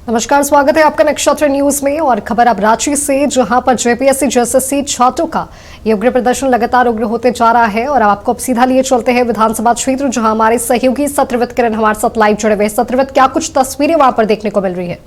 नमस्कार, स्वागत है आपका नक्षत्र न्यूज में। और खबर अब रांची से, जहां पर जेपीएससी जेएसएससी छात्रों का ये उग्र प्रदर्शन लगातार उग्र होते जा रहा है। और अब आपको अब सीधा लिए चलते हैं विधानसभा क्षेत्र, जहां हमारे सहयोगी सत्रवत किरण हमारे साथ लाइव जुड़े हुए। सत्रवत, क्या कुछ तस्वीरें वहां पर देखने को मिल रही है?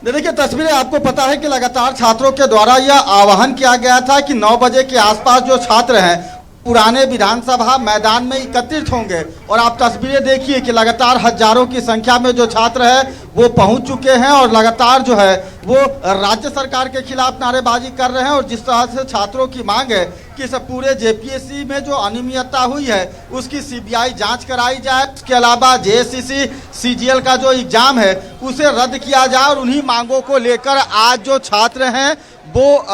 देखिए, तस्वीरें आपको पता है कि लगातार छात्रों के द्वारा यह आह्वान किया गया था कि 9 बजे के आसपास जो छात्र हैं पुराने विधानसभा मैदान में एकत्रित होंगे। और आप तस्वीरें देखिए कि लगातार हजारों की संख्या में जो छात्र हैं वो पहुंच चुके हैं और लगातार जो है वो राज्य सरकार के खिलाफ नारेबाजी कर रहे हैं। और जिस तरह से छात्रों की मांग है कि इस पूरे जेपीएससी में जो अनियमितता हुई है उसकी सीबीआई जांच कराई जाए, इसके अलावा जेएसएससी सीजीएल का जो एग्जाम है उसे रद्द किया जाए। और उन्हीं मांगों को लेकर आज जो छात्र हैं वो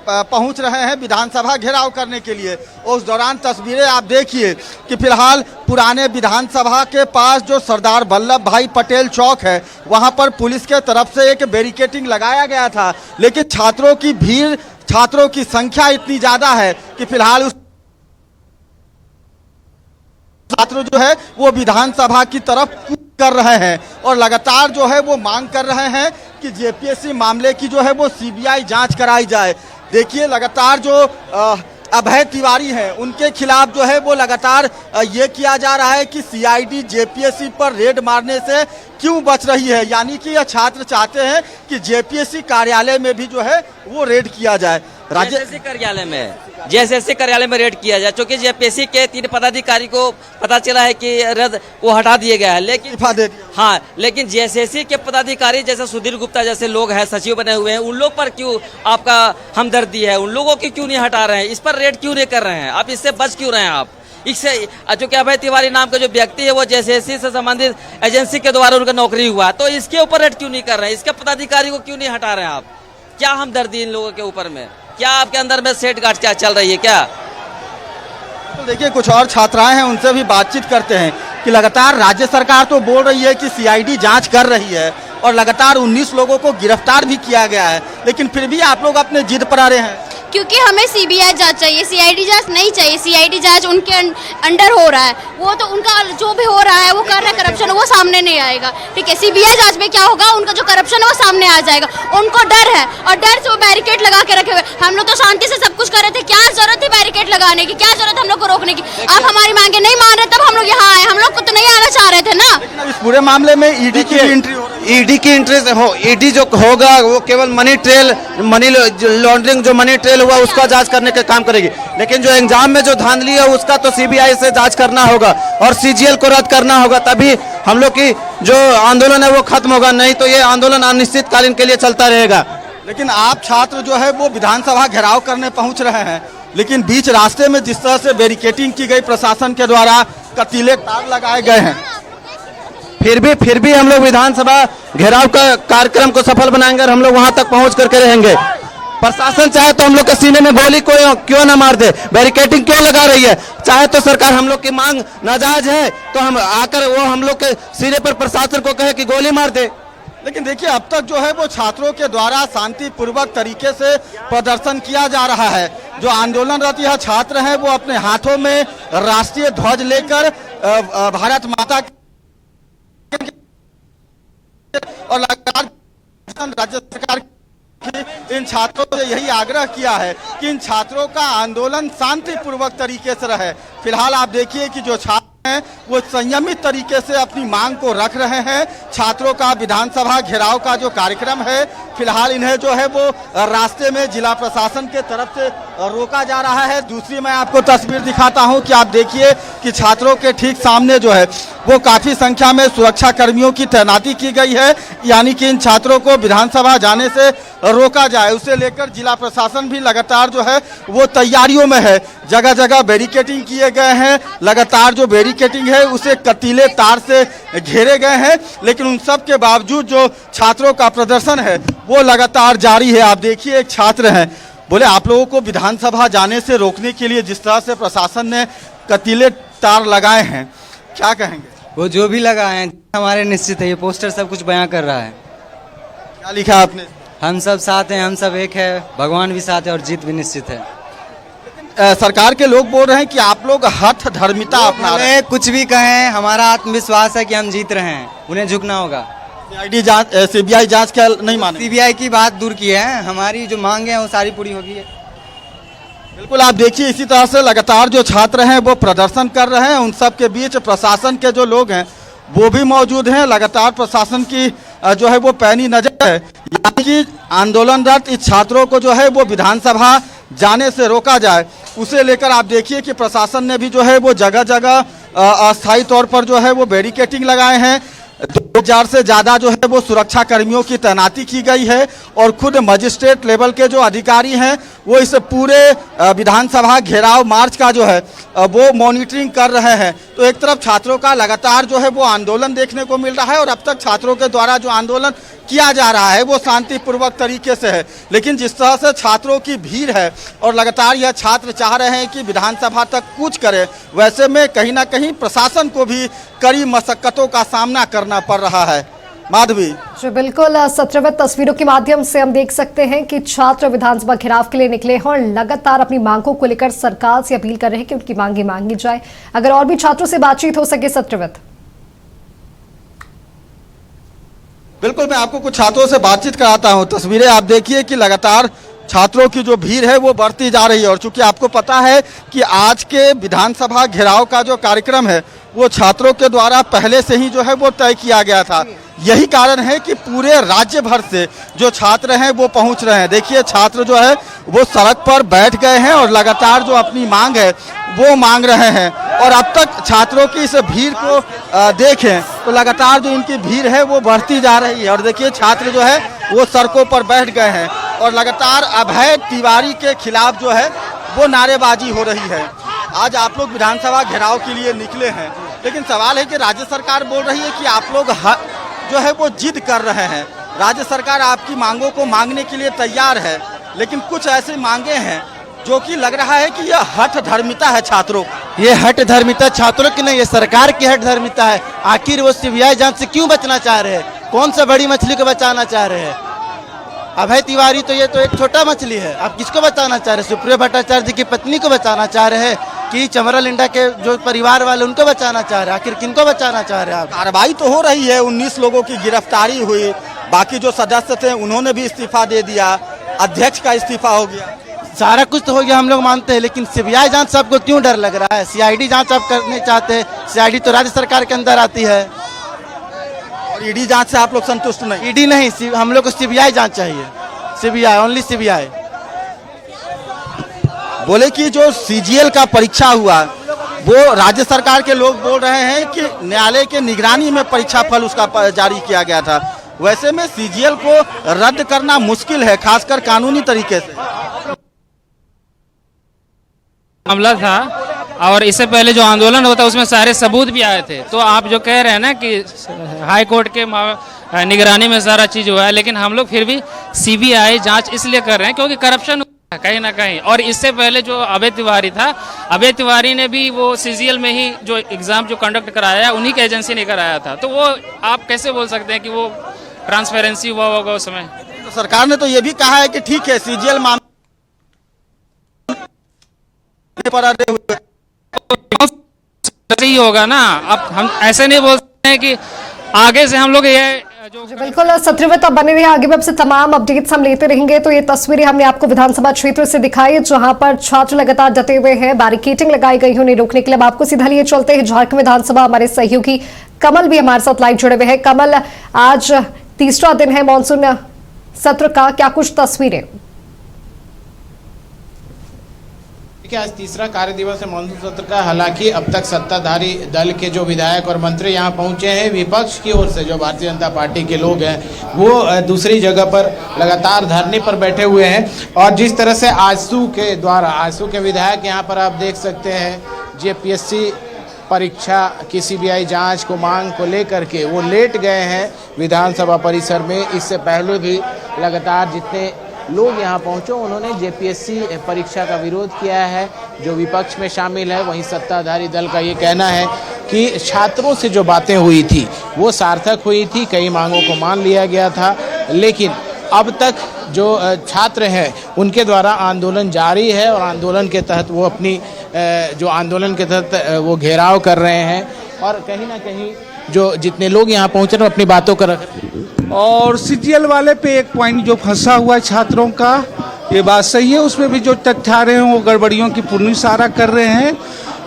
पहुंच रहे हैं विधानसभा घेराव करने के लिए। उस दौरान तस्वीरें आप देखिए कि फिलहाल पुराने विधानसभा के पास जो सरदार वल्लभ भाई पटेल चौक है वहां पर पुलिस के तरफ से एक बैरिकेडिंग लगाया गया था, लेकिन छात्रों की भीड़, छात्रों की संख्या इतनी ज्यादा है कि फिलहाल उस छात्र जो है वो विधानसभा की तरफ कूच कर रहे हैं और लगातार जो है वो मांग कर रहे हैं कि जेपीएससी मामले की जो है वो सीबीआई जांच कराई जाए। देखिए, लगातार जो अभय तिवारी हैं उनके खिलाफ जो है वो लगातार ये किया जा रहा है कि सीआईडी जेपीएससी पर रेड मारने से क्यों बच रही है, यानी कि यह छात्र चाहते हैं कि जेपीएससी कार्यालय में भी जो है वो रेड किया जाए। जेएसएससी कार्यालय में रेड किया जाए, क्योंकि जेपीएससी के 3 पदाधिकारी को पता चला है कि रद्द वो हटा दिया गया है। लेकिन जेएसएससी के पदाधिकारी जैसे सुधीर गुप्ता जैसे लोग हैं, सचिव बने हुए हैं, उन लोग पर क्यों आपका हमदर्दी है? उन लोगों की क्यों नहीं हटा रहे हैं? इस पर रेड क्यों नहीं कर रहे हैं? आप इससे बच क्यों रहे हैं? आप इससे जो कि अभय तिवारी नाम का जो व्यक्ति है वो जेएसएससी से संबंधित एजेंसी के द्वारा उनका नौकरी हुआ, तो इसके ऊपर रेड क्यों नहीं कर रहे हैं? इसके पदाधिकारी को क्यों नहीं हटा रहे हैं आप? क्या हमदर्दी इन लोगों के ऊपर में? क्या आपके अंदर में सेठ गांठ क्या चल रही है क्या? तो देखिए, कुछ और छात्राएं हैं, उनसे भी बातचीत करते हैं कि लगातार राज्य सरकार तो बोल रही है कि सीआईडी जांच कर रही है और लगातार 19 लोगों को गिरफ्तार भी किया गया है, लेकिन फिर भी आप लोग अपने जिद पर आ रहे हैं। क्योंकि हमें सीबीआई जांच चाहिए, सीआईडी जांच नहीं चाहिए। सीआईडी जांच उनके अंडर हो रहा है, वो तो उनका जो भी हो रहा है वो कर रहे हैं करप्शन, वो सामने नहीं आएगा। ठीक है, सीबीआई जांच में क्या होगा, उनका जो करप्शन है वो सामने आ जाएगा। उनको डर है और डर से वो बैरिकेड लगा के रखे हुए। हम लोग तो शांति से सब कुछ कर रहे थे, क्या जरूरत थी बैरिकेड लगाने की? क्या जरूरत हम लोग को रोकने की? आप हमारी मांगे नहीं मान रहे तब हम लोग यहाँ आए। हम लोग को तो नहीं आना चाह रहे थे ना। इस पूरे मामले में ईडी की इंट्रेस्ट हो, ईडी जो होगा वो केवल मनी लॉन्ड्रिंग जो मनी ट्रेल हुआ उसका जांच करने का काम करेगी, लेकिन जो एग्जाम में जो धांधली है उसका तो सीबीआई से जांच करना होगा और सीजीएल को रद्द करना होगा, तभी हम लोग की जो आंदोलन है वो खत्म होगा। नहीं तो ये आंदोलन अनिश्चितकालीन के लिए चलता रहेगा। लेकिन आप छात्र जो है वो विधानसभा घेराव करने पहुंच रहे हैं, लेकिन बीच रास्ते में जिस तरह से बैरिकेडिंग की गई प्रशासन के द्वारा, कतीले तार लगाए गए हैं, फिर भी हम लोग विधानसभा घेराव का कार्यक्रम को सफल बनाएंगे और हम लोग वहां तक पहुंच करके रहेंगे। प्रशासन चाहे तो हम लोग के सीने में गोली को क्यों ना मार दे, बैरिकेडिंग क्यों लगा रही है? चाहे तो सरकार हम लोग की मांग नाजायज है तो हम आकर वो हम लोग के सीने पर प्रशासन को कहे कि गोली मार दे। लेकिन देखिए, अब तक जो है वो छात्रों के द्वारा शांतिपूर्वक तरीके से प्रदर्शन किया जा रहा है। जो आंदोलनरत यह छात्र हैं वो अपने हाथों में राष्ट्रीय ध्वज लेकर भारत माता और लगातार राज्य सरकार इन छात्रों से यही आग्रह किया है कि इन छात्रों का आंदोलन शांतिपूर्वक तरीके से रहे। फिलहाल आप देखिए कि जो छात्र हैं वो संयमित तरीके से अपनी मांग को रख रहे हैं। छात्रों का विधानसभा घेराव का जो कार्यक्रम है, फिलहाल इन्हें जो है वो रास्ते में जिला प्रशासन के तरफ से रोका जा रहा है। दूसरी मैं आपको तस्वीर दिखाता हूं कि आप देखिए कि छात्रों के ठीक सामने जो है वो काफी संख्या में सुरक्षा कर्मियों की तैनाती की गई है, यानी कि इन छात्रों को विधानसभा जाने से रोका जाए, उसे लेकर जिला प्रशासन भी लगातार जो है वो तैयारियों में है। जगह जगह बैरिकेडिंग किए गए हैं, लगातार जो बैरिकेडिंग है उसे कतीले तार से घेरे गए हैं, लेकिन उन सब के बावजूद जो छात्रों का प्रदर्शन है वो लगातार जारी है। आप देखिए, एक छात्र हैं, बोले आप लोगों को विधानसभा जाने से रोकने के लिए जिस तरह से प्रशासन ने कतीले तार लगाए हैं, क्या कहेंगे? वो जो भी लगाए हैं हमारे निश्चित है, ये पोस्टर सब कुछ बयां कर रहा है। क्या लिखा है आपने? हम सब साथ हैं, हम सब एक है, भगवान भी साथ है और जीत भी निश्चित है। सरकार के लोग बोल रहे हैं कि आप लोग हठ धर्मिता अपना रहे हैं। भले कुछ भी कहें, हमारा आत्मविश्वास है कि हम जीत रहे हैं, उन्हें झुकना होगा। सीआईडी जांच, सीबीआई जांच क्या नहीं माने? सीबीआई की बात दूर की है, हमारी जो मांगे हैं वो सारी पूरी होगी है। बिल्कुल, आप देखिए इसी तरह से लगातार जो छात्र हैं वो प्रदर्शन कर रहे हैं। उन सब के बीच प्रशासन के जो लोग हैं वो भी मौजूद हैं। लगातार प्रशासन की जो है वो पैनी नजर है, यानी कि आंदोलनरत इस छात्रों को जो है वो विधानसभा जाने से रोका जाए, उसे लेकर आप देखिए कि प्रशासन ने भी जो है वो जगह जगह अस्थायी तौर पर जो है वो बैरिकेटिंग लगाए हैं। 2000 से ज़्यादा जो है वो सुरक्षा कर्मियों की तैनाती की गई है और खुद मजिस्ट्रेट लेवल के जो अधिकारी हैं वो इस पूरे विधानसभा घेराव मार्च का जो है वो मॉनिटरिंग कर रहे हैं। तो एक तरफ छात्रों का लगातार जो है वो आंदोलन देखने को मिल रहा है और अब तक छात्रों के द्वारा जो आंदोलन किया जा रहा है वो शांतिपूर्वक तरीके से है, लेकिन जिस तरह से छात्रों की भीड़ है और लगातार यह छात्र चाह रहे हैं कि विधानसभा तक कूच करे, वैसे में कहीं ना कहीं प्रशासन को भी कड़ी मशक्कतों का सामना करना पड़ रहा है। माधवी जी बिल्कुल, सत्रहवें तस्वीरों के माध्यम से हम देख सकते हैं कि छात्र विधानसभा घेराव के लिए निकले हैं और लगातार अपनी मांगों को लेकर सरकार से अपील कर रहे हैं कि उनकी मांगे मांगी जाए। अगर और भी छात्रों से बातचीत हो सके सत्रहवें। बिल्कुल, मैं आपको कुछ छात्रों से बातचीत कराता हूं। तस्वीरें आप देखिए कि लगातार छात्रों की जो भीड़ है वो बढ़ती जा रही है और चूंकि आपको पता है कि आज के विधानसभा घेराव का जो कार्यक्रम है वो छात्रों के द्वारा पहले से ही जो है वो तय किया गया था। यही कारण है कि पूरे राज्य भर से जो छात्र हैं वो पहुंच रहे हैं। देखिए छात्र जो है वो सड़क पर बैठ गए हैं और लगातार जो अपनी मांग है वो मांग रहे हैं और अब तक छात्रों की इस भीड़ को देखें तो लगातार जो इनकी भीड़ है वो बढ़ती जा रही है और देखिए छात्र जो है वो सड़कों पर बैठ गए हैं और लगातार अभय तिवारी के खिलाफ जो है वो नारेबाजी हो रही है। आज आप लोग विधानसभा घेराव के लिए निकले हैं, लेकिन सवाल है कि राज्य सरकार बोल रही है कि आप लोग जो है वो जिद कर रहे हैं। राज्य सरकार आपकी मांगों को मांगने के लिए तैयार है, लेकिन कुछ ऐसे मांगे हैं जो कि लग रहा है कि यह हठ धर्मिता है छात्रों। ये हट धर्मिता छात्रों की नहीं, ये सरकार की हट धर्मिता है। आखिर वो सीबीआई जांच से क्यों बचना चाह रहे हैं? कौन सा बड़ी मछली को बचाना चाह रहे हैं? अभय तिवारी तो ये तो एक छोटा मछली है। आप किसको बचाना चाह रहे हैं? सुप्रिया भट्टाचार्य जी की पत्नी को बचाना चाह रहे हैं कि चमरा लिंडा के जो परिवार वाले उनको बचाना चाह रहे हैं? आखिर किनको बचाना चाह रहे हैं आप? कार्रवाई तो हो रही है, 19 लोगों की गिरफ्तारी हुई, बाकी जो सदस्य थे उन्होंने भी इस्तीफा दे दिया, अध्यक्ष का इस्तीफा हो गया, सारा कुछ तो हो गया, हम लोग मानते हैं, लेकिन सीबीआई जांच सबको क्यों डर लग रहा है? सीआईडी जांच आप करने चाहते हैं, सीआईडी तो राज्य सरकार के अंदर आती है और ईडी जांच से आप लोग संतुष्ट नहीं? ईडी नहीं, हम लोग को सीबीआई जांच चाहिए, सीबीआई, ओनली सीबीआई। बोले कि जो सीजीएल का परीक्षा हुआ वो राज्य सरकार के लोग बोल रहे हैं कि न्यायालय के निगरानी में परीक्षा फल उसका जारी किया गया था, वैसे में सीजीएल को रद्द करना मुश्किल है, खासकर कानूनी तरीके से। मामला था और इससे पहले जो आंदोलन होता उसमें सारे सबूत भी आए थे। तो आप जो कह रहे हैं ना कि हाई कोर्ट के निगरानी में सारा चीज़ हुआ है, लेकिन हम लोग फिर भी सीबीआई जांच इसलिए कर रहे हैं क्योंकि करप्शन हुआ है कहीं ना कहीं। और इससे पहले जो अभय तिवारी था, अभय तिवारी ने भी वो सीजीएल में ही जो एग्ज़ाम जो कंडक्ट कराया उन्हीं की एजेंसी ने कराया था। तो वो आप कैसे बोल सकते हैं कि वो ट्रांसपेरेंसी हुआ होगा उस समय? तो सरकार ने तो ये भी कहा है कि ठीक है सीजीएल मामले पर अड़े हुए सही होगा ना। अब हम ऐसे नहीं बोल सकते हैं कि आगे से हम लोग ये जो बिल्कुल सत्रहवें तब बने रहे, आगे भी आपसे तमाम अपडेट्स हम लेते रहेंगे। तो ये तस्वीरें हमने आपको विधानसभा क्षेत्र से दिखाई जहां पर छात्र लगातार डटे हुए हैं, बैरिकेटिंग लगाई गई है उन्हें रोकने के लिए। अब आपको सीधा लिए चलते हैं झारखंड विधानसभा, हमारे सहयोगी कमल भी हमारे साथ लाइव जुड़े हुए हैं। कमल, आज तीसरा दिन है मानसून सत्र का, क्या कुछ तस्वीरें? आज तीसरा कार्य दिवस है मानसून सत्र का। हालांकि अब तक सत्ताधारी दल के जो विधायक और मंत्री यहां पहुंचे हैं, विपक्ष की ओर से जो भारतीय जनता पार्टी के लोग हैं वो दूसरी जगह पर लगातार धरने पर बैठे हुए हैं। और जिस तरह से आजसू के विधायक यहां पर आप देख सकते हैं, जेपीएससी परीक्षा की सीबीआई जांच को मांग को लेकर के वो लेट गए हैं विधानसभा परिसर में। इससे पहले भी लगातार जितने लोग यहाँ पहुँचे उन्होंने जेपीएससी परीक्षा का विरोध किया है। जो विपक्ष में शामिल है, वहीं सत्ताधारी दल का ये कहना है कि छात्रों से जो बातें हुई थी वो सार्थक हुई थी, कई मांगों को मान लिया गया था, लेकिन अब तक जो छात्र हैं उनके द्वारा आंदोलन जारी है और आंदोलन के तहत वो अपनी जो आंदोलन के तहत वो घेराव कर रहे हैं और कहीं ना कहीं जो जितने लोग यहाँ पहुँच रहे हैं अपनी बातों को रख रहे हैं। और सीजीएल वाले पे एक पॉइंट जो फंसा हुआ है छात्रों का, ये बात सही है, उसमें भी जो तथ्य आ रहे हैं वो गड़बड़ियों की पुनर्विचार कर रहे हैं।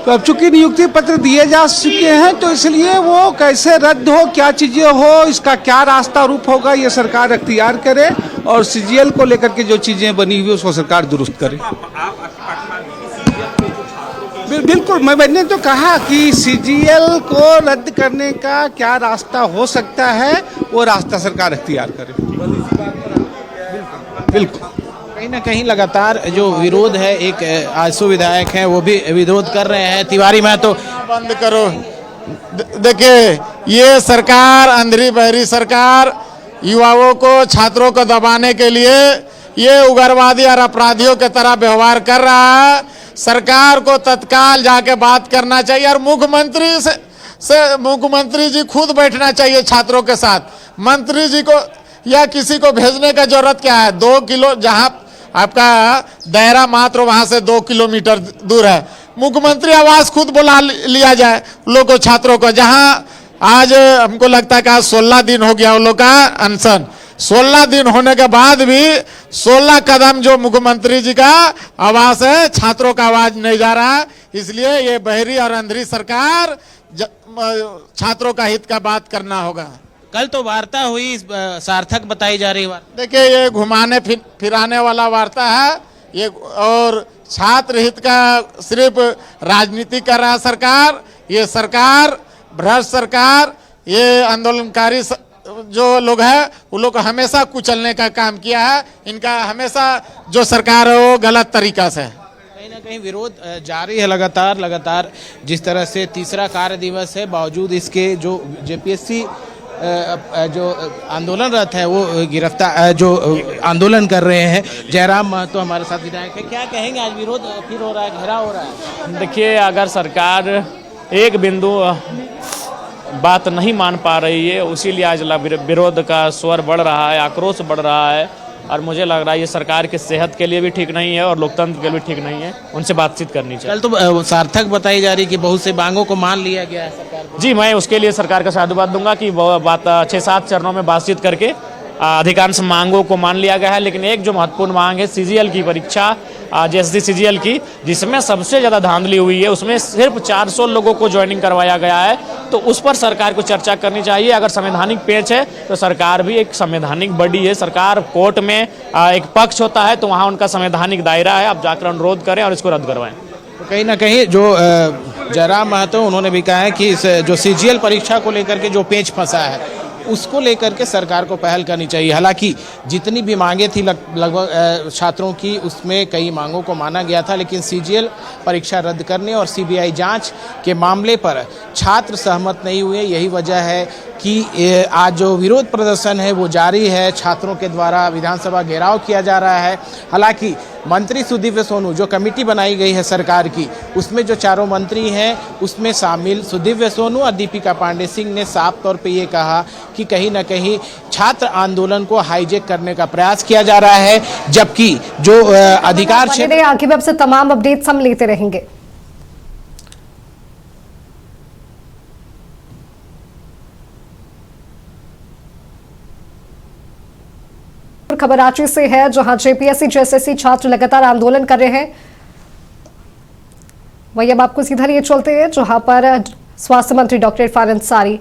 तो अब चूंकि नियुक्ति पत्र दिए जा चुके हैं तो इसलिए वो कैसे रद्द हो, क्या चीज़ें हो, इसका क्या रास्ता रूप होगा, ये सरकार अख्तियार करे और सीजीएल को लेकर के जो चीज़ें बनी हुई उसको सरकार दुरुस्त करे। बिल्कुल, मैंने तो कहा कि सीजीएल को रद्द करने का क्या रास्ता हो सकता है, वो रास्ता सरकार अख्तियार करे। बिल्कुल, कहीं ना कहीं लगातार जो विरोध है, एक आजसू विधायक हैं वो भी विरोध कर रहे हैं। तिवारी महतो बंद करो। देखिए, ये सरकार, अंधी बहरी सरकार, युवाओं को, छात्रों को दबाने के लिए ये उग्रवादी और अपराधियों के तरह व्यवहार कर रहा है। सरकार को तत्काल जाके बात करना चाहिए और मुख्यमंत्री जी खुद बैठना चाहिए छात्रों के साथ। मंत्री जी को या किसी को भेजने का जरूरत क्या है? 2 किलो, जहां आपका दायरा मात्र वहां से 2 किलोमीटर दूर है, मुख्यमंत्री आवास खुद बुला लिया जाए लोगों, छात्रों को। जहां आज हमको लगता है कि 16 दिन हो गया उन लोग का अनशन, 16 दिन होने के बाद भी 16 कदम जो मुख्यमंत्री जी का आवास है, छात्रों का आवाज नहीं जा रहा है। इसलिए ये बहरी और अंधी सरकार छात्रों का हित का बात करना होगा। कल तो वार्ता हुई, सार्थक बताई जा रही वार्ता। देखिए, ये घुमाने फिराने वाला वार्ता है ये, और छात्र हित का सिर्फ राजनीति कर रहा है सरकार। ये सरकार भ्रष्ट सरकार, ये आंदोलनकारी जो लोग हैं वो लोग को हमेशा कुचलने का काम किया है। इनका हमेशा जो सरकार है वो गलत तरीका से है। कहीं ना कहीं विरोध जारी है लगातार जिस तरह से तीसरा कार्य दिवस है, बावजूद इसके जो जेपीएससी जो आंदोलनरत है वो गिरफ्तार, जो आंदोलन कर रहे हैं। जयराम महतो हमारे साथ विधायक है, क्या कहेंगे? आज विरोध फिर हो रहा है, घेराव हो रहा है। देखिए, अगर सरकार एक बिंदु बात नहीं मान पा रही है, उसीलिए आज विरोध का स्वर बढ़ रहा है, आक्रोश बढ़ रहा है और मुझे लग रहा है ये सरकार की सेहत के लिए भी ठीक नहीं है और लोकतंत्र के लिए भी ठीक नहीं है। उनसे बातचीत करनी चाहिए। कल तो सार्थक बताई जा रही कि बहुत से मांगों को मान लिया गया है सरकार को। जी, मैं उसके लिए सरकार का साधुवाद दूंगा कि वो बात 6-7 चरणों में बातचीत करके अधिकांश मांगों को मान लिया गया है। लेकिन एक जो महत्वपूर्ण मांग है सीजीएल की परीक्षा, जैसे सीजीएल की, जिसमें सबसे ज़्यादा धांधली हुई है, उसमें सिर्फ 400 लोगों को ज्वाइनिंग करवाया गया है, तो उस पर सरकार को चर्चा करनी चाहिए। अगर संवैधानिक पेच है तो सरकार भी एक संवैधानिक बॉडी है, सरकार कोर्ट में एक पक्ष होता है तो वहाँ उनका संवैधानिक दायरा है। आप जाकर अनुरोध करें और इसको रद्द करवाएं। तो कहीं ना कहीं जो जयराम महतो उन्होंने भी कहा है कि इस जो सीजीएल परीक्षा को लेकर के जो पेच फंसा है उसको लेकर के सरकार को पहल करनी चाहिए। हालांकि जितनी भी मांगे थी लगभग छात्रों की, उसमें कई मांगों को माना गया था, लेकिन सीजीएल परीक्षा रद्द करने और सीबीआई जांच के मामले पर छात्र सहमत नहीं हुए। यही वजह है कि आज जो विरोध प्रदर्शन है वो जारी है। छात्रों के द्वारा विधानसभा घेराव किया जा रहा है। हालांकि मंत्री सुदीव्य सोनू, जो कमेटी बनाई गई है सरकार की, उसमें जो चारों मंत्री हैं उसमें शामिल सुदीव्य सोनू और दीपिका पांडे सिंह ने साफ तौर पे ये कहा कि कहीं ना कहीं छात्र आंदोलन को हाईजैक करने का प्रयास किया जा रहा है, जबकि जो अधिकार क्षेत्र। आगे भी आपसे तमाम अपडेट्स हम लेते रहेंगे। खबर रांची से है, जहां जेपीएससी जेएसएससी छात्र लगातार आंदोलन कर रहे हैं। वही अब आपको सीधा लिए चलते हैं, जहां पर स्वास्थ्य मंत्री डॉक्टर इरफान अंसारी।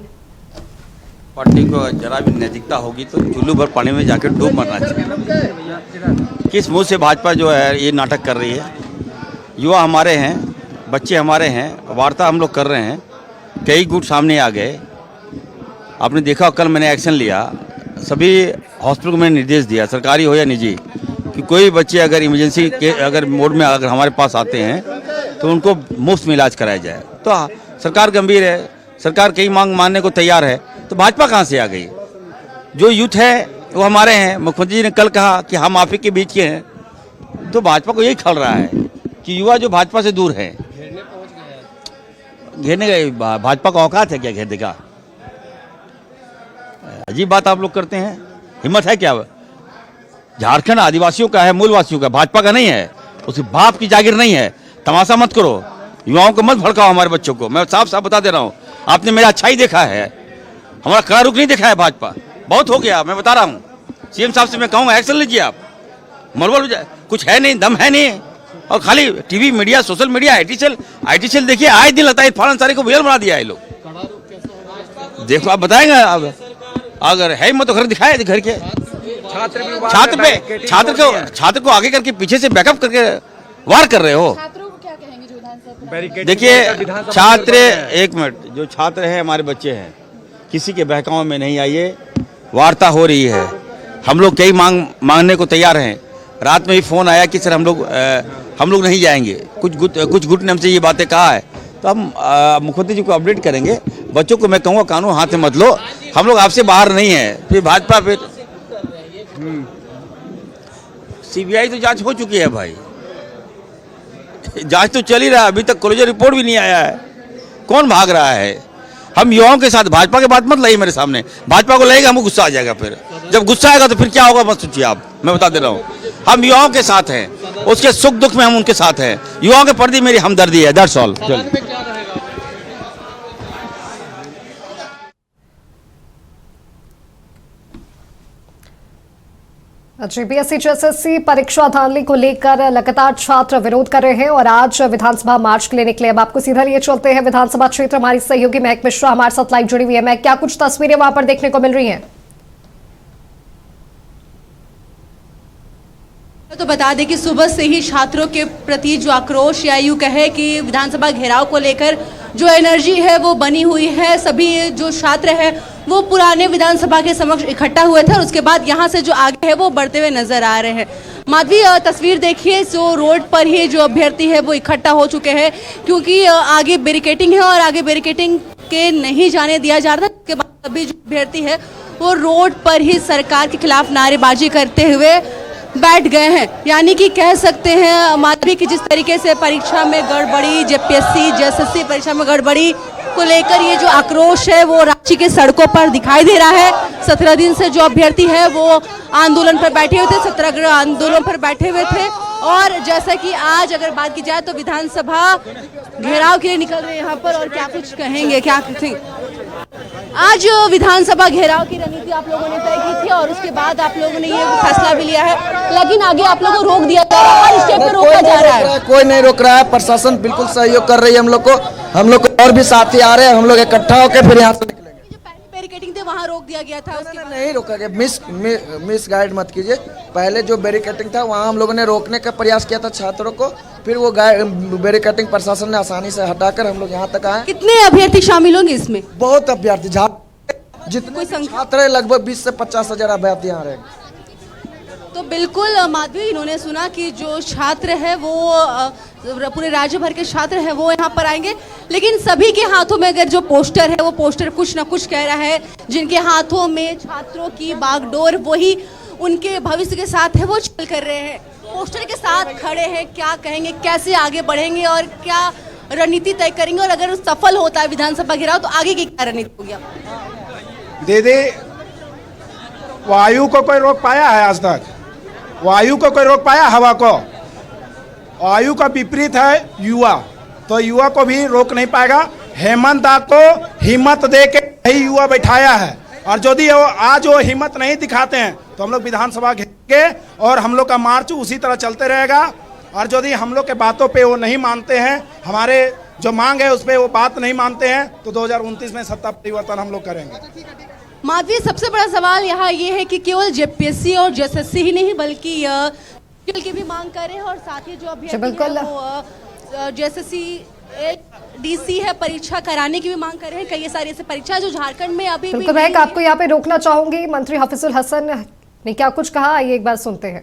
पार्टी को जरा भी नैतिकता होगी तो चुल्लू भर पानी में जाकर डूब मरना चाहिए। किस मुंह से भाजपा जो है ये नाटक कर रही है? युवा हमारे हैं, बच्चे हमारे हैं, वार्ता हम लोग कर रहे हैं, कई गुट सामने आ गए। आपने देखा, कल मैंने एक्शन लिया, सभी हॉस्पिटल को मैंने निर्देश दिया, सरकारी हो या निजी, कि कोई बच्चे अगर इमरजेंसी के अगर मोड में अगर हमारे पास आते हैं तो उनको मुफ्त में इलाज कराया जाए। तो सरकार गंभीर है, सरकार कई मांग मानने को तैयार है, तो भाजपा कहाँ से आ गई? जो यूथ है वो हमारे हैं। मुख्यमंत्री जी ने कल कहा कि हम आप ही के बीच के हैं, तो भाजपा को यही खल रहा है कि युवा जो भाजपा से दूर है, घेरने का भाजपा का औकात है क्या घेरने का? अजीब बात आप लोग करते हैं। हिम्मत है क्या? झारखंड आदिवासियों का है, मूलवासियों का, भाजपा का नहीं है। उसकी बाप की जागीर नहीं है। तमाशा मत करो, युवाओं को मत भड़काओ, हमारे बच्चों को। मैं साफ साफ बता दे रहा हूँ, आपने मेरा अच्छा ही देखा है, हमारा कड़ा रुख नहीं देखा है भाजपा। बहुत हो गया, मैं बता रहा हूँ। सीएम साहब से मैं कहूँगा एक्शन लीजिए आप। मरवल कुछ है नहीं, दम है नहीं, और खाली TV media, social media, IT cell देखिए, आए दिन लगता है इरफान अंसारी को विलन बना दिया है लोग। देखो आप बताएंगे, अब अगर है हिम्मत तो घर दिखाए घर के छात्र को आगे करके पीछे से बैकअप करके वार कर रहे हो। देखिए छात्र, एक मिनट, जो छात्र हैं हमारे बच्चे हैं, किसी के बहकाव में नहीं आइए। वार्ता हो रही है, हम लोग कई मांगने को तैयार हैं। रात में ही फोन आया कि सर हम लोग नहीं जाएंगे। कुछ गुट ने हमसे ये बातें कहा है, तो हम मुख्यमंत्री जी को अपडेट करेंगे। बच्चों को मैं कहूँगा कानून हाथ में मत लो, हम लोग आपसे बाहर नहीं है। फिर भाजपा, फिर सीबीआई तो जांच हो चुकी है भाई, जांच तो चल ही रहा है, अभी तक क्लोजर रिपोर्ट भी नहीं आया है। कौन भाग रहा है? हम युवाओं के साथ, भाजपा के बात मत लाइए मेरे सामने। भाजपा को लगेगा हमको गुस्सा आ जाएगा, फिर जब गुस्सा आएगा तो फिर क्या होगा मत सोचिए आप। मैं बता दे रहा हूँ, हम युवाओं के साथ हैं, उसके सुख दुख में हम उनके साथ हैं। युवाओं के प्रति मेरी हमदर्दी है, दैट्स ऑल। जेपीएससी एसएससी परीक्षा धांधली को लेकर लगातार छात्र विरोध कर रहे हैं और आज विधानसभा मार्च के लिए निकले। अब आपको सीधा लिए चलते हैं विधानसभा क्षेत्र। हमारी सहयोगी महक मिश्रा हमारे साथ लाइव जुड़ी हुई है। महक, क्या कुछ तस्वीरें वहां पर देखने को मिल रही हैं? तो बता दें कि सुबह से ही छात्रों के प्रति जो आक्रोश या यूं कहे कि विधानसभा घेराव को लेकर जो एनर्जी है वो बनी हुई है। सभी जो छात्र है वो पुराने विधानसभा के समक्ष इकट्ठा हुए थे और उसके बाद यहाँ से जो आगे है वो बढ़ते हुए नजर आ रहे हैं। माधवी, तस्वीर देखिए, जो रोड पर ही जो अभ्यर्थी है वो इकट्ठा हो चुके हैं, क्योंकि आगे बैरिकेडिंग है और आगे बैरिकेडिंग के नहीं जाने दिया जा रहा। उसके बाद अभी जो अभ्यर्थी है वो रोड पर ही सरकार के खिलाफ नारेबाजी करते हुए बैठ गए हैं। यानी कि कह सकते हैं माधवी की जिस तरीके से परीक्षा में गड़बड़ी, जेपीएससी एसएससी परीक्षा में गड़बड़ी को लेकर ये जो आक्रोश है वो रांची के सड़कों पर दिखाई दे रहा है। 17 दिन से जो अभ्यर्थी है वो आंदोलन पर बैठे हुए थे, सत्याग्रह आंदोलन पर बैठे हुए थे। और जैसा कि आज अगर बात की जाए तो विधानसभा घेराव के लिए निकल रहे हैं यहाँ पर, और क्या कुछ कहेंगे, क्या कुछ आज विधानसभा घेराव की रणनीति आप लोगों ने तय की थी और उसके बाद आप लोगों ने ये फैसला भी लिया है, लेकिन आगे आप लोगों को रोक दिया जा रहा है, हर स्टेप पे रोका जा रहा है। कोई नहीं रोक रहा है, प्रशासन बिल्कुल सहयोग कर रही है हम लोग को और भी साथी आ रहे हैं, हम लोग इकट्ठा होकर फिर यहाँ से निकलेंगे। जो पहली बैरिकेडिंग थी वहाँ रोक दिया गया था, उसके बाद नहीं रोका गया। मिस गाइड मत कीजिए। पहले जो बैरिकेडिंग था वहाँ हम लोगों ने रोकने का प्रयास किया था छात्रों को, फिर वो बैरिकेडिंग प्रशासन ने आसानी से हटाकर हम लोग यहाँ तक आए। कितने अभ्यर्थी शामिल होंगे इसमें? बहुत अभ्यर्थी, जितने छात्र लगभग 20 से 50 हजार अभ्यर्थी यहाँ रहेंगे। तो बिल्कुल माधवी, इन्होंने सुना कि जो छात्र है वो पूरे राज्य भर के छात्र हैं वो यहाँ पर आएंगे, लेकिन सभी के हाथों में अगर जो पोस्टर है वो पोस्टर कुछ ना कुछ कह रहा है। जिनके हाथों में छात्रों की बागडोर वही उनके भविष्य के साथ है वो चल कर रहे हैं, पोस्टर के साथ खड़े हैं। क्या कहेंगे, कैसे आगे बढ़ेंगे और क्या रणनीति तय करेंगे, और अगर सफल होता है विधानसभा घेराव तो आगे की क्या रणनीति होगी? दीदी, वायु को कोई रोक पाया है आज तक? वायु को कोई रोक पाया? हवा को? वायु का विपरीत है युवा, तो युवा को भी रोक नहीं पाएगा। हेमंत दा को हिम्मत दे के ही युवा बैठाया है, और यदि आज वो हिम्मत नहीं दिखाते हैं तो हम लोग विधानसभा घेरेंगे और हम लोग का मार्च उसी तरह चलते रहेगा। और यदि हम लोग के बातों पे वो नहीं मानते हैं, हमारे जो मांग है उस पर वो बात नहीं मानते हैं, तो 2029 में सत्ता परिवर्तन हम लोग करेंगे। माधवी, सबसे बड़ा सवाल यहाँ ये है कि केवल जेपीएससी और एसएससी ही नहीं बल्कि की भी मांग कर रहे हैं, और साथ ही जो अभ्यर्थी एसएससी डीसी है परीक्षा कराने की भी मांग कर रहे हैं। कई सारी ऐसी परीक्षा जो झारखंड में अभी बिल्कुल मैं आपको यहाँ पे रोकना चाहूंगी। मंत्री हफीजुल हसन ने क्या कुछ कहा, आइए एक बार सुनते हैं।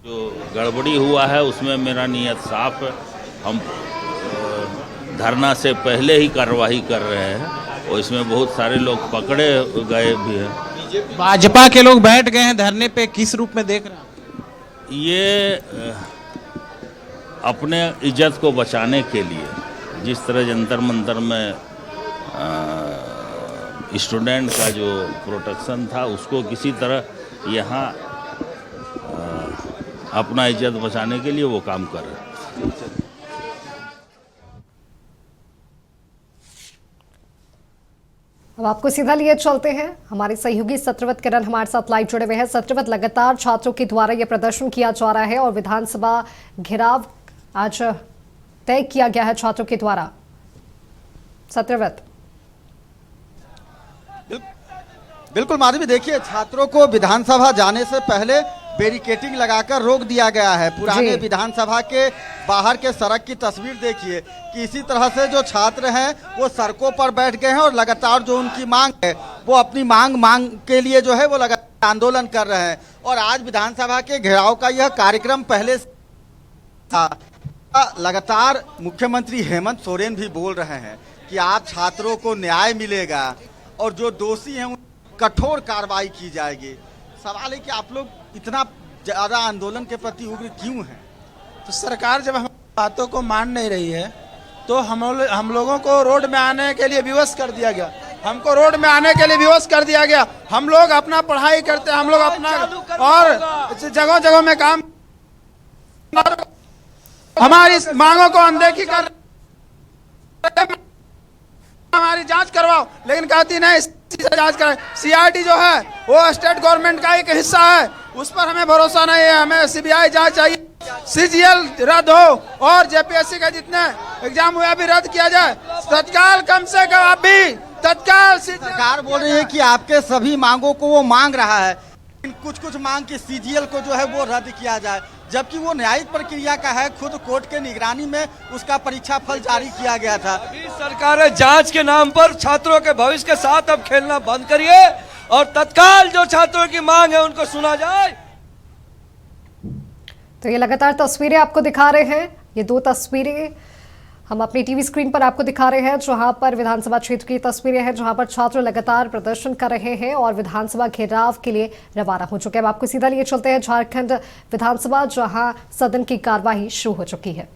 जो गड़बड़ी हुआ है उसमें मेरा नियत साफ है। हम धरना से पहले ही कार्रवाई कर रहे हैं और इसमें बहुत सारे लोग पकड़े गए भी हैं। भाजपा के लोग बैठ गए हैं धरने पे, किस रूप में देख रहे हैं? ये अपने इज्जत को बचाने के लिए जिस तरह जंतर मंतर में स्टूडेंट का जो प्रोटेक्शन था उसको किसी तरह यहाँ अपना इज्जत बचाने के लिए वो काम कर रहे हैं। अब आपको सीधा लिए चलते हैं, हमारे सहयोगी सत्रवत किरण हमारे साथ लाइव जुड़े हुए हैं। सत्रवत, लगातार छात्रों के द्वारा यह प्रदर्शन किया जा रहा है और विधानसभा घेराव आज तय किया गया है छात्रों के द्वारा। सत्रवत। बिल्कुल माधवी, देखिए छात्रों को विधानसभा जाने से पहले बैरिकेटिंग लगाकर रोक दिया गया है। पुराने विधानसभा के बाहर के सड़क की तस्वीर देखिए कि इसी तरह से जो छात्र हैं वो सड़कों पर बैठ गए हैं और लगातार जो उनकी मांग है वो अपनी मांग के लिए जो है वो लगातार आंदोलन कर रहे हैं। और आज विधानसभा के घेराव का यह कार्यक्रम पहले था। लगातार मुख्यमंत्री हेमंत सोरेन भी बोल रहे हैं कि आप छात्रों को न्याय मिलेगा और जो दोषी हैं कठोर कार्रवाई की जाएगी। सवाल है कि आप लोग इतना ज्यादा आंदोलन के प्रति उग्र क्यों हैं? तो सरकार जब हम बातों को मान नहीं रही है तो हम लोगों को रोड में आने के लिए विवश कर दिया गया। हमको रोड में आने के लिए विवश कर दिया गया। हम लोग अपना पढ़ाई करते हैं, हम लोग अपना और जगह जगह में काम, हमारी मांगों को अनदेखी कर, हमारी जांच करवाओ, लेकिन कहती नहीं से जांच करें। सीआईडी जो है वो स्टेट गवर्नमेंट का एक हिस्सा है, उस पर हमें भरोसा नहीं है। हमें सीबीआई जांच चाहिए, सीजीएल रद्द हो और जेपीएससी के जितने एग्जाम हुए अभी रद्द किया जाए तत्काल, कम से कम अभी तत्काल। सरकार बोल रही है कि आपके सभी मांगों को वो मांग रहा है, कुछ मांग की सीजीएल को जो है वो रद्द किया जाए, जबकि वो न्यायिक प्रक्रिया का है। खुद कोर्ट के निगरानी में उसका परीक्षा फल जारी किया गया था। सरकार जांच के नाम पर छात्रों के भविष्य के साथ अब खेलना बंद करिए और तत्काल जो छात्रों की मांग है उनको सुना जाए। तो ये लगातार तस्वीरें आपको दिखा रहे हैं, ये दो तस्वीरें हम अपनी टीवी स्क्रीन पर आपको दिखा रहे हैं जहां पर विधानसभा क्षेत्र की तस्वीरें हैं जहां पर छात्र लगातार प्रदर्शन कर रहे हैं और विधानसभा घेराव के लिए रवाना हो चुके हैं। अब आपको सीधा लिए चलते हैं झारखंड विधानसभा, जहां सदन की कार्यवाही शुरू हो चुकी है।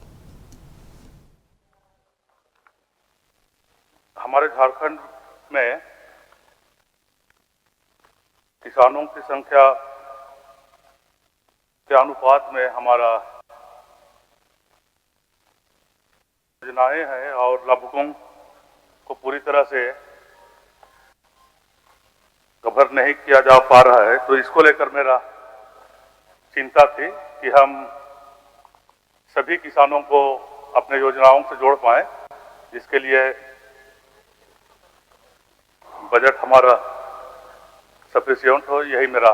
हमारे झारखंड में किसानों की संख्या के अनुपात में हमारा योजनाएं हैं और लाभुकों को पूरी तरह से कवर नहीं किया जा पा रहा है। तो इसको लेकर मेरा चिंता थी कि हम सभी किसानों को अपने योजनाओं से जोड़ पाएं, जिसके लिए बजट हमारा सफिशिएंट हो, यही मेरा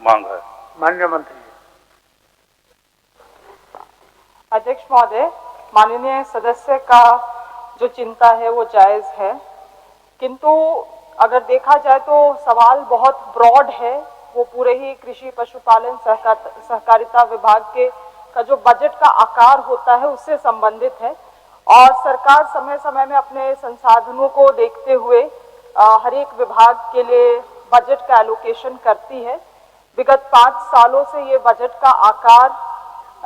मांग है। माननीय मंत्री। अध्यक्ष महोदय, माननीय सदस्य का जो चिंता है वो जायज है, किंतु अगर देखा जाए तो सवाल बहुत ब्रॉड है। वो पूरे ही कृषि पशुपालन सहकारिता विभाग के का जो बजट का आकार होता है उससे संबंधित है और सरकार समय समय में अपने संसाधनों को देखते हुए हर एक विभाग के लिए बजट का एलोकेशन करती है। विगत 5 सालों से ये बजट का आकार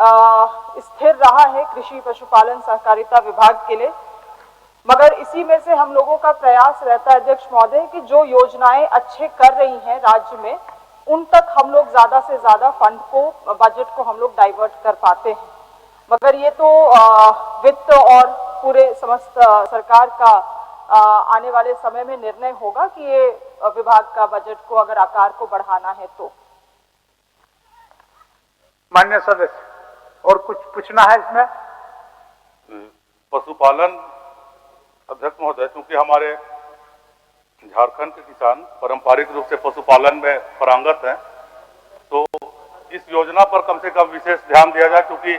स्थिर रहा है कृषि पशुपालन सहकारिता विभाग के लिए, मगर इसी में से हम लोगों का प्रयास रहता है अध्यक्ष महोदय कि जो योजनाएं अच्छे कर रही हैं राज्य में उन तक हम लोग ज्यादा से ज्यादा फंड को, बजट को हम लोग डाइवर्ट कर पाते हैं। मगर ये तो वित्त और पूरे समस्त सरकार का आने वाले समय में निर्णय होगा कि ये विभाग का बजट को अगर आकार को बढ़ाना है तो। माननीय सदस्य, और कुछ पूछना है इसमें? पशुपालन अध्यक्ष महोदय, क्योंकि हमारे झारखंड के किसान पारंपरिक रूप से पशुपालन में पारंगत हैं, तो इस योजना पर कम से कम विशेष ध्यान दिया जाए, क्योंकि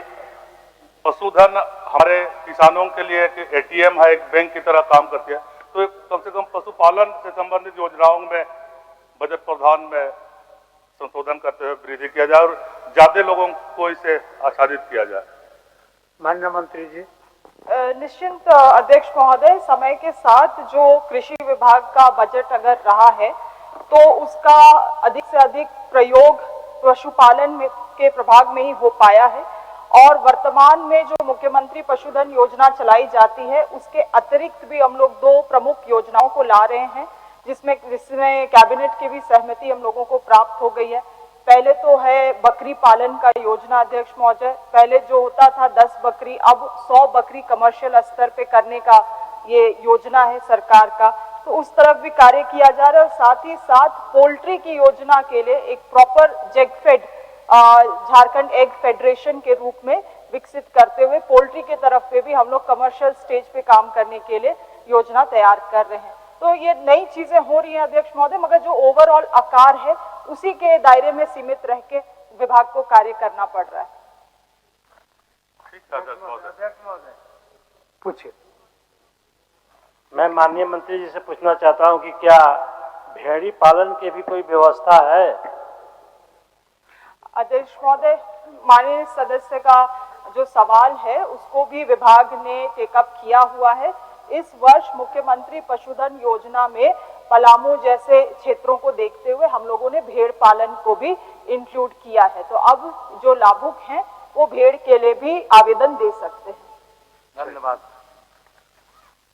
पशुधन हमारे किसानों के लिए एक एटीएम है, एक बैंक की तरह काम करती है। तो कम से कम पशुपालन से संबंधित योजनाओं में बजट प्रावधान में संशोधन करते हुए वृद्धि किया जाए और ज्यादा लोगों को इससे आच्छादित किया जाए। माननीय मंत्री जी। निश्चिंत अध्यक्ष महोदय, समय के साथ जो कृषि विभाग का बजट अगर रहा है तो उसका अधिक से अधिक प्रयोग पशुपालन में के प्रभाग में ही हो पाया है और वर्तमान में जो मुख्यमंत्री पशुधन योजना चलाई जाती है उसके अतिरिक्त भी हम लोग 2 प्रमुख योजनाओं को ला रहे हैं। जिसमें कैबिनेट की भी सहमति हम लोगों को प्राप्त हो गई है। पहले तो है बकरी पालन का योजना अध्यक्ष महोदय, पहले जो होता था 10 बकरी, अब 100 बकरी कमर्शियल स्तर पे करने का ये योजना है सरकार का, तो उस तरफ भी कार्य किया जा रहा है। और साथ ही साथ पोल्ट्री की योजना के लिए एक प्रॉपर जेगफेड झारखंड एग फेडरेशन के रूप में विकसित करते हुए पोल्ट्री के तरफ पे भी हम लोग कमर्शियल स्टेज पे काम करने के लिए योजना तैयार कर रहे हैं। तो ये नई चीजें हो रही हैं अध्यक्ष महोदय, मगर जो ओवरऑल आकार है उसी के दायरे में सीमित रह के विभाग को कार्य करना पड़ रहा है। पूछिए। मैं माननीय मंत्री जी से पूछना चाहता हूं कि क्या भेड़ी पालन की भी कोई व्यवस्था है? अध्यक्ष महोदय, माननीय सदस्य का जो सवाल है उसको भी विभाग ने टेकअप किया हुआ है। इस वर्ष मुख्यमंत्री पशुधन योजना में पलामू जैसे क्षेत्रों को देखते हुए हम लोगों ने भेड़ पालन को भी इंक्लूड किया है। तो अब जो लाभुक हैं वो भेड़ के लिए भी आवेदन दे सकते हैं। धन्यवाद।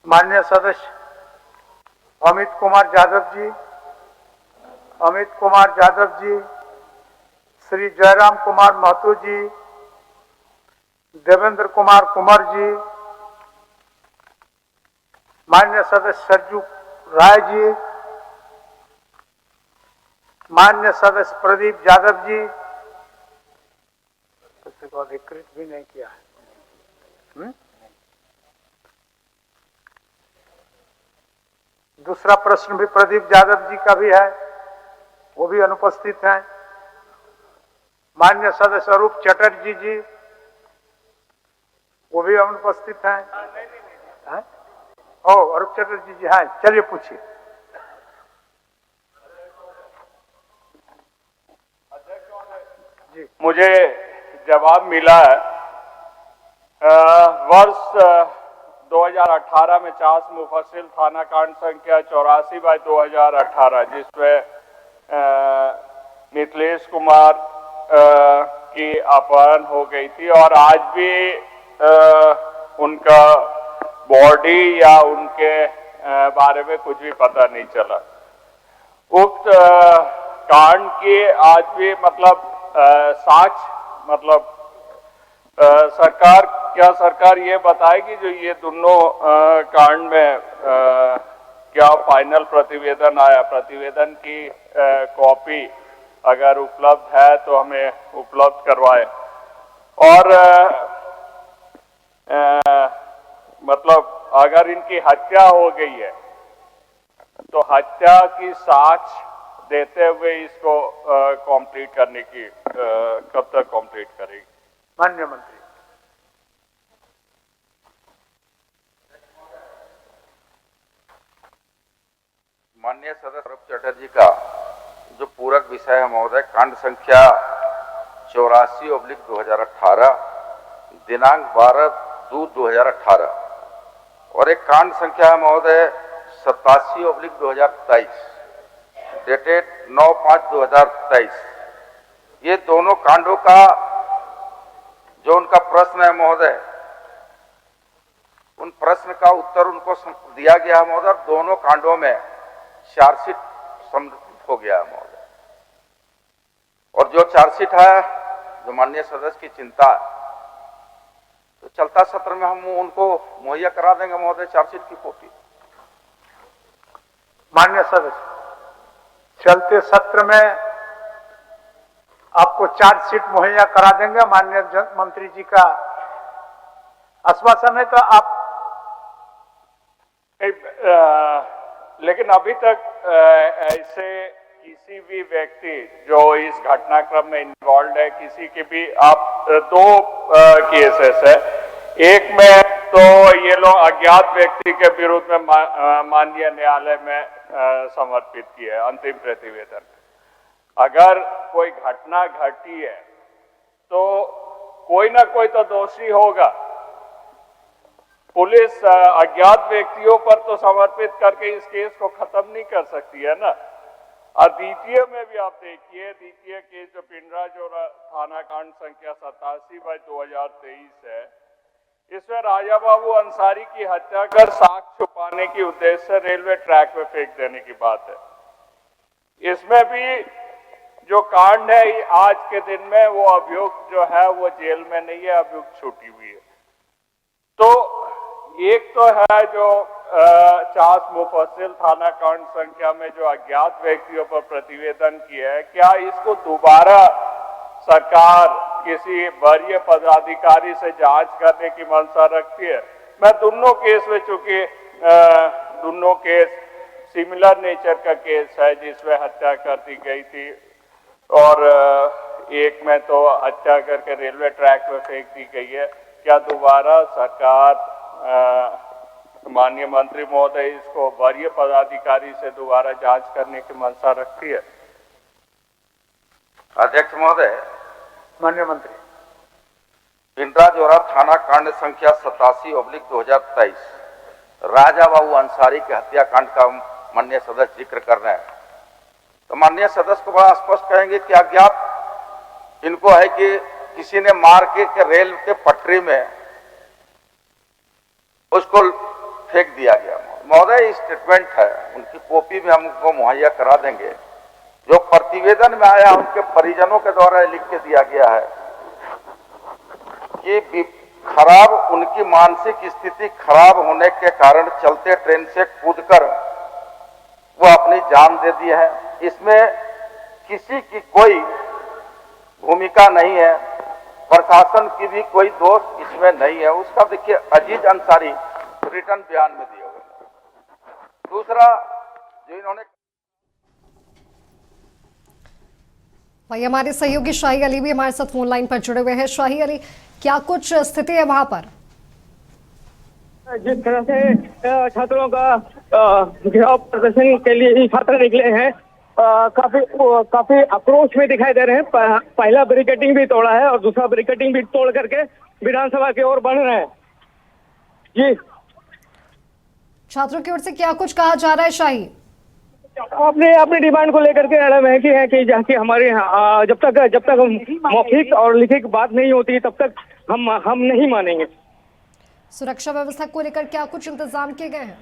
माननीय सदस्य अमित कुमार यादव जी, श्री जयराम कुमार महतो जी, देवेंद्र कुमार कुंवर जी, माननीय सदस्य सरजू राय जी, माननीय सदस्य प्रदीप यादव जी, को अधिकृत भी नहीं किया है। दूसरा प्रश्न भी प्रदीप यादव जी का भी है, वो भी अनुपस्थित हैं। माननीय सदस्य अरूप चटर्जी जी, वो भी अनुपस्थित हैं। अरूप चटर्जी जी हैं, चलिए पूछिए। मुझे जवाब मिला है वर्ष 2018 में चास मुफस्सिल थाना कांड संख्या 84/2018 जिसमें मिथिलेश कुमार की अपहरण हो गई थी और आज भी उनका बॉडी या उनके बारे में कुछ भी पता नहीं चला। उक्त कांड की आज भी मतलब साक्ष्य मतलब सरकार ये बताएगी जो ये दोनों कांड में क्या फाइनल प्रतिवेदन आया, प्रतिवेदन की कॉपी अगर उपलब्ध है तो हमें उपलब्ध करवाए। और मतलब अगर इनकी हत्या हो गई है तो हत्या की साक्ष्य देते हुए इसको कंप्लीट करने की कब तक कंप्लीट करेगी? माननीय मंत्री। माननीय सदस्य अरूप चटर्जी का जो पूरक विषय है महोदय, कांड संख्या 84/2018 दिनांक 12/2/2018 और एक कांड संख्या है महोदय 87/2023 डेटेड 9/5/2023। ये दोनों कांडों का जो उनका प्रश्न है महोदय, उन प्रश्न का उत्तर उनको दिया गया है महोदय। दोनों कांडों में चार्जशीट सम्मिलित हो गया है महोदय और जो चार्जशीट है जो माननीय सदस्य की चिंता है तो चलता सत्र में हम उनको मुहैया करा देंगे महोदय चार्जशीट की कॉपी। माननीय सदस्य, चलते सत्र में आपको चार्जशीट मुहैया करा देंगे। माननीय मंत्री जी का आश्वासन है। तो आप लेकिन अभी तक ऐसे किसी भी व्यक्ति जो इस घटनाक्रम में इन्वॉल्व है, किसी के भी आप दो केसेस है। एक में तो ये लोग अज्ञात व्यक्ति के विरुद्ध में माननीय न्यायालय में समर्पित किए अंतिम प्रतिवेदन। अगर कोई घटना घटी है तो कोई ना कोई तो दोषी होगा। पुलिस अज्ञात व्यक्तियों पर तो समर्पित करके इस केस को खत्म नहीं कर सकती है ना। और द्वितीय में भी आप देखिए, द्वितीय केस जो पिंडरा जो थाना कांड संख्या 87/2023 है, इसमें राजा बाबू अंसारी की हत्या कर साक्ष्य छुपाने की उद्देश्य से रेलवे ट्रैक पे फेंक देने की बात है। इसमें भी जो कांड है आज के दिन में, वो अभियुक्त जो है वो जेल में नहीं है, अभियुक्त छूटी हुई है। तो एक तो है जो चास मुफस्सिल थाना कांड संख्या में जो अज्ञात व्यक्तियों पर प्रतिवेदन किया है, क्या इसको दोबारा सरकार किसी वरीय पदाधिकारी से जांच करने की मंशा रखती है? मैं दोनों केस में, चूंकि दोनों केस सिमिलर नेचर का केस है जिसमें हत्या कर दी गई थी और एक में तो हत्या करके रेलवे ट्रैक पे फेंक दी गई है, क्या दोबारा सरकार माननीय मंत्री महोदय इसको वरीय पदाधिकारी से दोबारा जांच करने की मंशा रखती है? अध्यक्ष महोदय, माननीय मंत्री, पिंडरा जोरा थाना कांड संख्या 87/2023 राजा बाबू अंसारी के हत्याकांड का माननीय सदस्य जिक्र कर रहे हैं, तो माननीय सदस्य को बड़ा स्पष्ट कहेंगे कि अज्ञात इनको है कि किसी ने मार के रेल के पटरी में उसको फेंक दिया गया। महोदय, स्टेटमेंट है, उनकी कॉपी भी हमको मुहैया करा देंगे। जो प्रतिवेदन में आया उनके परिजनों के द्वारा लिख के दिया गया है कि खराब उनकी मानसिक स्थिति खराब होने के कारण चलते ट्रेन से कूदकर वो अपनी जान दे दी है। इसमें किसी की कोई भूमिका नहीं है, प्रशासन की भी कोई दोष इसमें नहीं है। उसका देखिए अजीज अंसारी रिटर्न बयान में दिया हुआ। दूसरा जो इन्होंने, भाई हमारे सहयोगी शाही अली भी हमारे साथ फोन लाइन पर जुड़े हुए हैं। शाही अली, क्या कुछ स्थिति है वहां पर? जिस तरह से छात्रों का घेराव प्रदर्शन के लिए छात्र निकले हैं, काफी आक्रोश में दिखाई दे रहे हैं। पहला बैरिकेडिंग भी तोड़ा है और दूसरा बैरिकेडिंग भी तोड़ करके विधानसभा की ओर बढ़ रहे हैं। जी, छात्रों की ओर से क्या कुछ कहा जा रहा है शाही? अपनी डिमांड को लेकर के अड़म है कि जाके हमारे जब तक मौखिक और लिखित बात नहीं होती तब तक हम नहीं मानेंगे। सुरक्षा व्यवस्था को लेकर क्या कुछ इंतजाम किए गए हैं?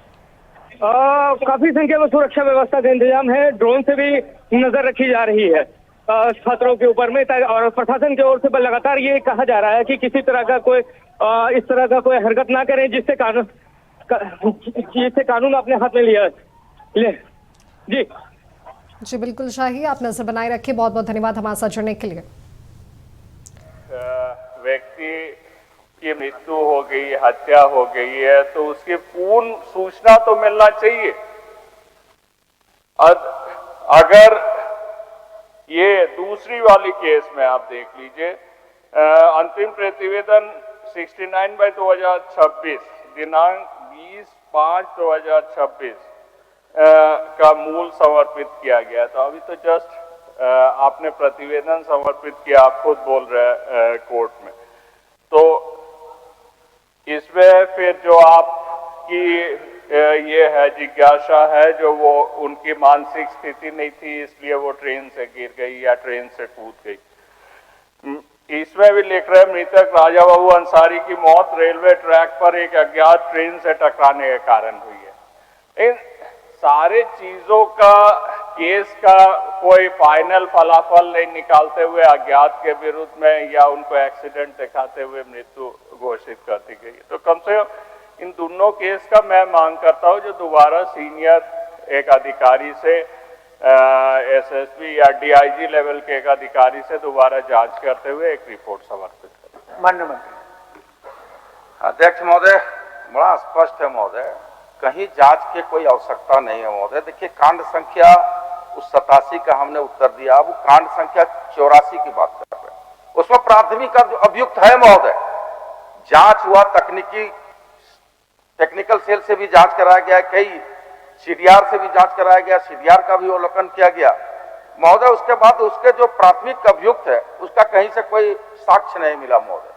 काफी संख्या में सुरक्षा व्यवस्था का इंतजाम है। ड्रोन से भी नजर रखी जा रही है छात्रों के ऊपर में, और प्रशासन की ओर से लगातार ये कहा जा रहा है कि किसी तरह का कोई इस तरह का कोई हरकत ना करें जिससे कानून अपने हाथ में ले। जी बिल्कुल शाही, आप नजर बनाए रखिए। बहुत बहुत धन्यवाद हमारे साथ जुड़ने के लिए। व्यक्ति की मृत्यु हो गई, हत्या हो गई है, तो उसकी पूर्ण सूचना तो मिलना चाहिए। अगर ये दूसरी वाली केस में आप देख लीजिए, अंतिम प्रतिवेदन 69/2026 दिनांक 20/5/2026 का मूल समर्पित किया गया था। अभी तो जस्ट आपने प्रतिवेदन समर्पित किया, आप खुद बोल रहे हैं कोर्ट में। तो इसमें फिर जो आपकी ये है जिज्ञासा है, जो वो उनकी मानसिक स्थिति नहीं थी इसलिए वो ट्रेन से गिर गई या ट्रेन से कूद गई। इसमें भी लिख रहे मृतक राजा बाबू अंसारी की मौत रेलवे ट्रैक पर एक अज्ञात ट्रेन से टकराने के कारण हुई है। इन सारे चीजों का केस का कोई फाइनल फलाफल नहीं निकालते हुए अज्ञात के विरुद्ध में या उनको एक्सीडेंट दिखाते हुए मृत्यु घोषित कर दी गई। तो कम से कम इन दोनों केस का मैं मांग करता हूं जो दोबारा सीनियर एक अधिकारी से एसएसपी या डीआईजी लेवल के एक अधिकारी से दोबारा जांच करते हुए एक रिपोर्ट समर्पित करें। माननीय मंत्री। अध्यक्ष महोदय, बड़ा स्पष्ट है महोदय, कहीं जांच की कोई आवश्यकता नहीं है महोदय। देखिए कांड संख्या उस 87 का हमने उत्तर दिया, अब कांड संख्या 84 की बात कर रहे हैं। उसमें प्राथमिक अभियुक्त है महोदय, जांच हुआ, टेक्निकल सेल से भी जांच कराया गया, कई सीडीआर से भी जांच कराया गया, सीडीआर का भी अवलोकन किया गया महोदय। उसके बाद उसके जो प्राथमिक अभियुक्त है उसका कहीं से कोई साक्ष्य नहीं मिला महोदय।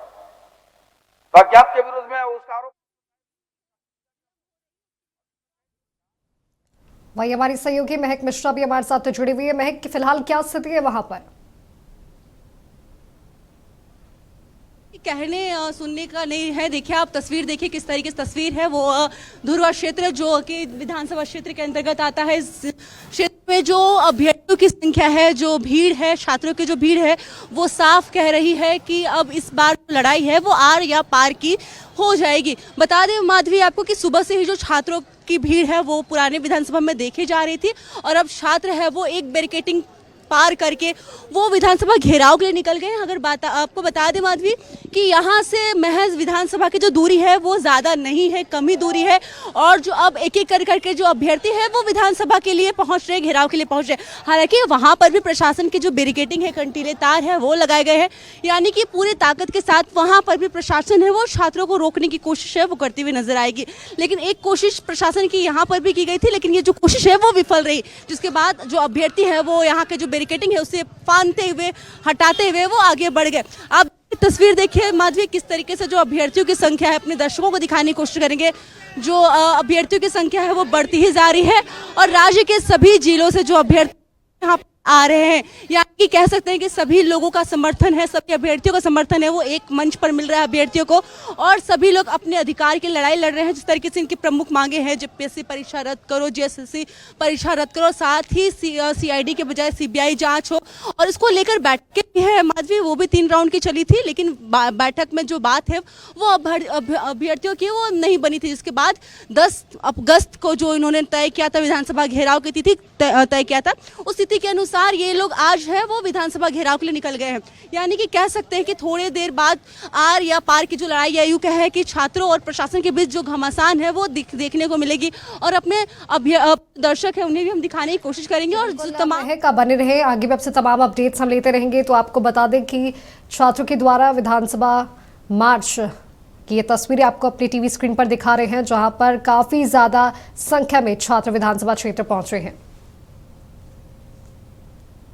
तो अज्ञात के विरुद्ध में उसका आरोप। वही हमारी सहयोगी महक मिश्रा भी हमारे साथ जुड़ी हुई है। महक, फिलहाल क्या स्थिति है वहां पर? कहने सुनने का नहीं है। देखिए आप तस्वीर देखिए किस तरीके से तस्वीर है। वो धुरवा क्षेत्र जो कि विधानसभा क्षेत्र के अंतर्गत आता है, इस क्षेत्र में जो अभ्यर्थियों की संख्या है, जो भीड़ है, छात्रों की जो भीड़ है, वो साफ कह रही है कि अब इस बार लड़ाई है वो आर या पार की हो जाएगी। बता दें माधवी आपको कि सुबह से ही जो छात्रों की भीड़ है वो पुराने विधानसभा में देखी जा रही थी और अब छात्र है वो एक बैरिकेडिंग पार करके वो विधानसभा घेराव के लिए निकल गए हैं। अगर आपको बता दें माधवी कि यहाँ से महज विधानसभा की जो दूरी है वो ज़्यादा नहीं है, कम ही दूरी है और जो अब एक एक करके जो अभ्यर्थी है वो विधानसभा के लिए पहुँच रहे, घेराव के लिए पहुँच रहे। हालांकि वहाँ पर भी प्रशासन की जो बैरिकेडिंग है, कंटीले तार है वो लगाए गए हैं, यानी कि पूरी ताकत के साथ वहाँ पर भी प्रशासन है वो छात्रों को रोकने की कोशिश है वो करती हुई नजर आएगी। लेकिन एक कोशिश प्रशासन की यहाँ पर भी की गई थी, लेकिन ये जो कोशिश है वो विफल रही, जिसके बाद जो अभ्यर्थी है वो यहाँ के जो बैरिकेडिंग है उसे फांदते हुए, हटाते हुए वो आगे बढ़ गए। आप तस्वीर देखिए माधवी किस तरीके से जो अभ्यर्थियों की संख्या है, अपने दर्शकों को दिखाने की कोशिश करेंगे। जो अभ्यर्थियों की संख्या है वो बढ़ती ही जा रही है और राज्य के सभी जिलों से जो अभ्यर्थी यहाँ आ रहे हैं, यानी कि कह सकते हैं कि सभी लोगों का समर्थन है, सभी अभ्यर्थियों का समर्थन है वो एक मंच पर मिल रहा है अभ्यर्थियों को और सभी लोग अपने अधिकार की लड़ाई लड़ रहे हैं। जिस तरीके से इनकी प्रमुख मांगे हैं, जेपीएससी परीक्षा रद्द करो, जेएसएससी परीक्षा रद्द करो, साथ ही सीआईडी के बजाय सीबीआई जांच हो और इसको लेकर बैठकें भी है माधवी, वो भी 3 राउंड की चली थी, लेकिन बैठक में जो बात है वो अभ्यर्थियों की वो नहीं बनी थी। जिसके बाद 10 अगस्त को जो इन्होंने तय किया था, विधानसभा घेराव की तिथि तय किया था, उस तिथि के अनुसार ये लोग आज है वो विधानसभा घेराव के लिए निकल गए हैं। यानी कि कह सकते हैं कि थोड़ी देर बाद आर या पार की जो लड़ाई है, यूं कहे कि छात्रों और प्रशासन के बीच जो घमासान है वो देखने को मिलेगी और अपने दर्शक है उन्हें भी हम दिखाने की कोशिश करेंगे और तमाम का बने रहे। आगे भी आपसे तमाम अपडेट्स हम लेते रहेंगे। तो आपको बता दें कि छात्रों के द्वारा विधानसभा मार्च की ये तस्वीरें आपको अपनी टीवी स्क्रीन पर दिखा रहे हैं, जहां पर काफी ज्यादा संख्या में छात्र विधानसभा क्षेत्र पहुंचे हैं।